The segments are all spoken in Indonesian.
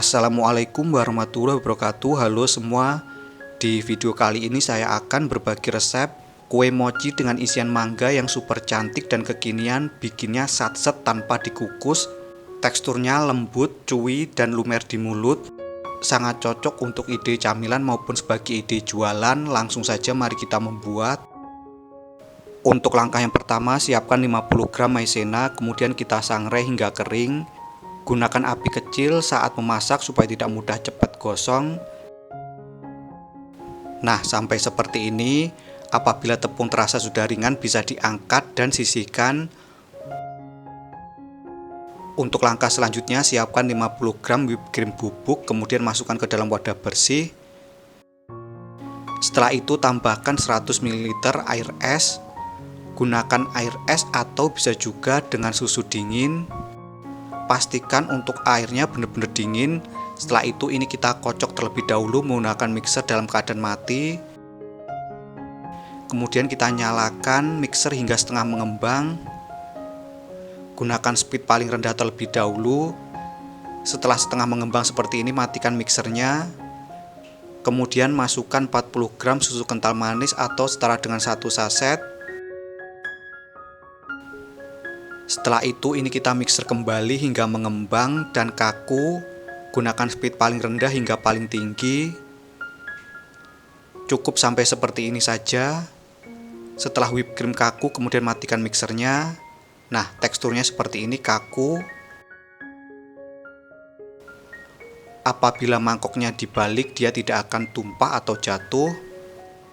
Assalamualaikum warahmatullahi wabarakatuh. Halo semua. Di video kali ini saya akan berbagi resep kue mochi dengan isian mangga yang super cantik dan kekinian. Bikinnya satset tanpa dikukus. Teksturnya lembut, chewy, dan lumer di mulut. Sangat cocok untuk ide camilan maupun sebagai ide jualan. Langsung saja mari kita membuat. Untuk langkah yang pertama, siapkan 50 gram maizena, kemudian kita sangrai hingga kering. Gunakan api kecil saat memasak supaya tidak mudah cepat gosong. Nah, sampai seperti ini. Apabila tepung terasa sudah ringan, bisa diangkat dan sisihkan. Untuk langkah selanjutnya, siapkan 50 gram whipped cream bubuk, kemudian masukkan ke dalam wadah bersih. Setelah itu tambahkan 100 ml air es. Gunakan air es atau bisa juga dengan susu dingin. Pastikan untuk airnya benar-benar dingin. Setelah itu ini kita kocok terlebih dahulu menggunakan mixer dalam keadaan mati. Kemudian kita nyalakan mixer hingga setengah mengembang. Gunakan speed paling rendah terlebih dahulu. Setelah setengah mengembang seperti ini, matikan mixernya. Kemudian masukkan 40 gram susu kental manis atau setara dengan 1 saset. Setelah itu ini kita mixer kembali hingga mengembang dan kaku. Gunakan speed paling rendah hingga paling tinggi. Cukup sampai seperti ini saja. Setelah whipped cream kaku, kemudian matikan mixernya. Nah, teksturnya seperti ini, kaku. Apabila mangkoknya dibalik, dia tidak akan tumpah atau jatuh.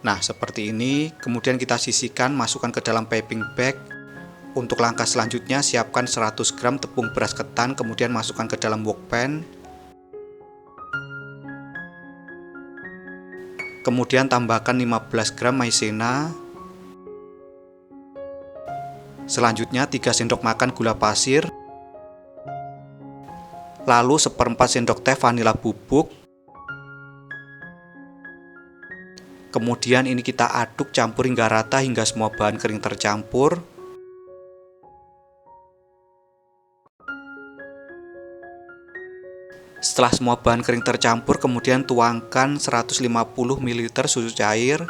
Nah, seperti ini. Kemudian kita sisihkan, masukkan ke dalam piping bag. Untuk langkah selanjutnya, siapkan 100 gram tepung beras ketan, kemudian masukkan ke dalam wok pan. Kemudian tambahkan 15 gram maizena. Selanjutnya 3 sendok makan gula pasir. Lalu 1/4 sendok teh vanila bubuk. Kemudian ini kita aduk campur hingga rata hingga semua bahan kering tercampur. Setelah semua bahan kering tercampur, kemudian tuangkan 150 ml susu cair.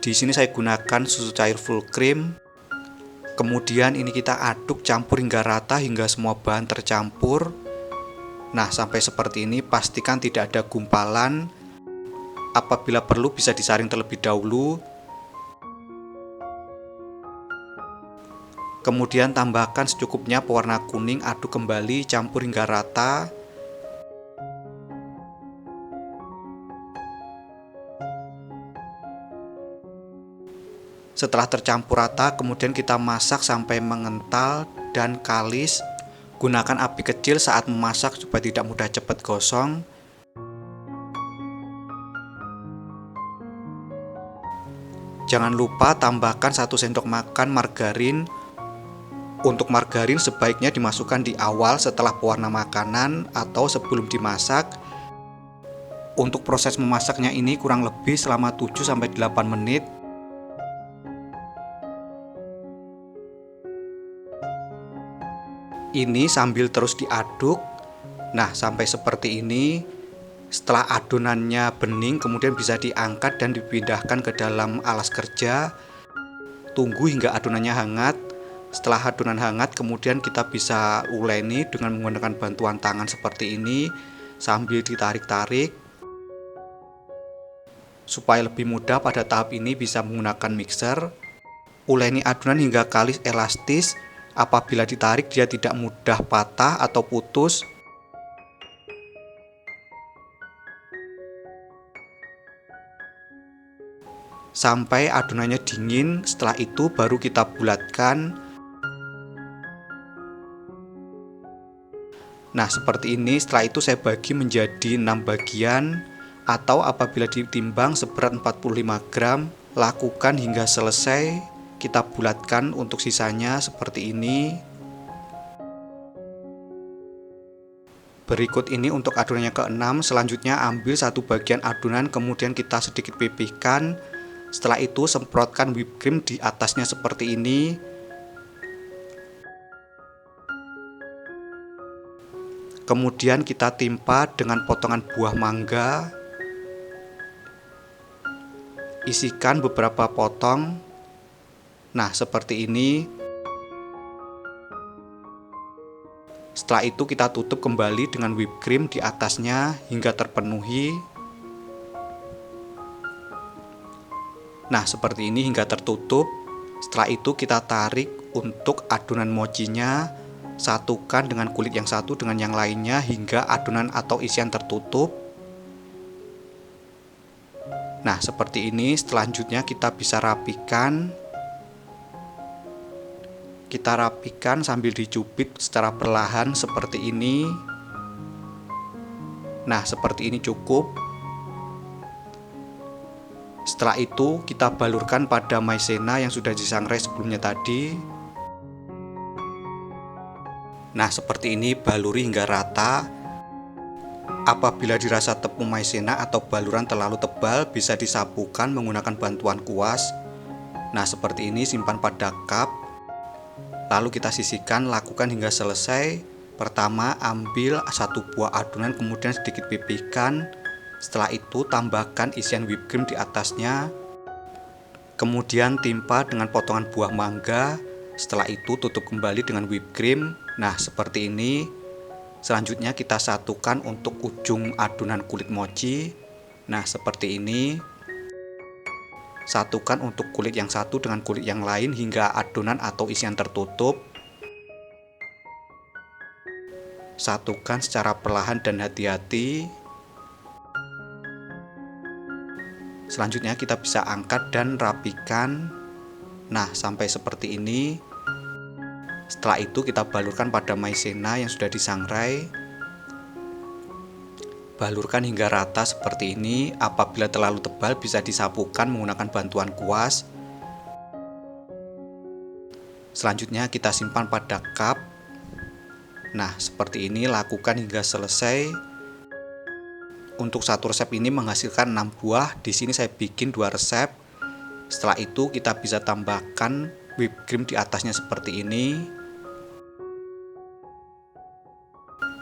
Di sini saya gunakan susu cair full cream. Kemudian ini kita aduk campur hingga rata hingga semua bahan tercampur. Nah, sampai seperti ini, pastikan tidak ada gumpalan. Apabila perlu bisa disaring terlebih dahulu. Kemudian tambahkan secukupnya pewarna kuning, aduk kembali, campur hingga rata. Setelah tercampur rata, kemudian kita masak sampai mengental dan kalis. Gunakan api kecil saat memasak supaya tidak mudah cepat gosong. Jangan lupa tambahkan 1 sendok makan margarin. Untuk margarin sebaiknya dimasukkan di awal setelah pewarna makanan atau sebelum dimasak. Untuk proses memasaknya ini kurang lebih selama 7-8 menit. Ini sambil terus diaduk. Nah, sampai seperti ini. Setelah adonannya bening, kemudian bisa diangkat dan dipindahkan ke dalam alas kerja. Tunggu hingga adonannya hangat. Setelah adonan hangat, kemudian kita bisa uleni dengan menggunakan bantuan tangan seperti ini sambil ditarik-tarik. Supaya lebih mudah, pada tahap ini bisa menggunakan mixer. Uleni adonan hingga kalis elastis. Apabila ditarik, dia tidak mudah patah atau putus. Sampai adonannya dingin. Setelah itu baru kita bulatkan. Nah, seperti ini. Setelah itu saya bagi menjadi 6 bagian. Atau apabila ditimbang seberat 45 gram. Lakukan hingga selesai. Kita bulatkan untuk sisanya seperti ini. Berikut ini untuk adonannya ke-6. Selanjutnya ambil 1 bagian adonan, kemudian kita sedikit pipihkan. Setelah itu semprotkan whipped cream di atasnya seperti ini. Kemudian kita timpa dengan potongan buah mangga. Isikan beberapa potong. Nah, seperti ini. Setelah itu kita tutup kembali dengan whipped cream di atasnya hingga terpenuhi. Nah, seperti ini hingga tertutup. Setelah itu kita tarik untuk adonan mochinya, satukan dengan kulit yang satu dengan yang lainnya hingga adonan atau isian tertutup. Nah, seperti ini. Selanjutnya kita bisa rapikan. Kita rapikan sambil dicubit secara perlahan seperti ini. Nah, seperti ini cukup. Setelah itu kita balurkan pada maizena yang sudah disangrai sebelumnya tadi. Nah, seperti ini, baluri hingga rata. Apabila dirasa tepung maizena atau baluran terlalu tebal, bisa disapukan menggunakan bantuan kuas. Nah, seperti ini, simpan pada cup. Lalu kita sisihkan, lakukan hingga selesai. Pertama, ambil satu buah adonan, kemudian sedikit pipihkan. Setelah itu tambahkan isian whipped cream di atasnya. Kemudian timpa dengan potongan buah mangga. Setelah itu tutup kembali dengan whipped cream. Nah, seperti ini. Selanjutnya kita satukan untuk ujung adonan kulit mochi. Nah, seperti ini. Satukan untuk kulit yang satu dengan kulit yang lain hingga adonan atau isian tertutup. Satukan secara perlahan dan hati-hati. Selanjutnya kita bisa angkat dan rapikan. Nah, sampai seperti ini. Setelah itu kita balurkan pada maizena yang sudah disangrai. Balurkan hingga rata seperti ini. Apabila terlalu tebal bisa disapukan menggunakan bantuan kuas. Selanjutnya kita simpan pada cup. Nah, seperti ini, lakukan hingga selesai. Untuk satu resep ini menghasilkan 6 buah. Di sini saya bikin 2 resep. Setelah itu kita bisa tambahkan whipped cream di atasnya seperti ini.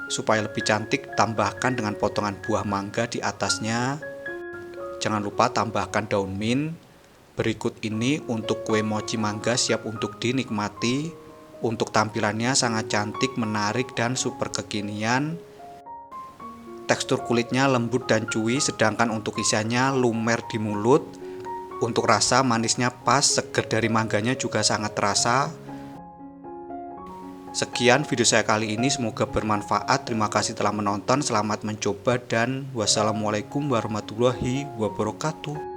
Supaya lebih cantik, tambahkan dengan potongan buah mangga di atasnya. Jangan lupa tambahkan daun mint. Berikut ini untuk kue mochi mangga siap untuk dinikmati. Untuk tampilannya sangat cantik, menarik, dan super kekinian. Tekstur kulitnya lembut dan chewy, sedangkan untuk isiannya lumer di mulut. Untuk rasa manisnya pas, seger dari mangganya juga sangat terasa. Sekian video saya kali ini, semoga bermanfaat. Terima kasih telah menonton, selamat mencoba, dan wassalamualaikum warahmatullahi wabarakatuh.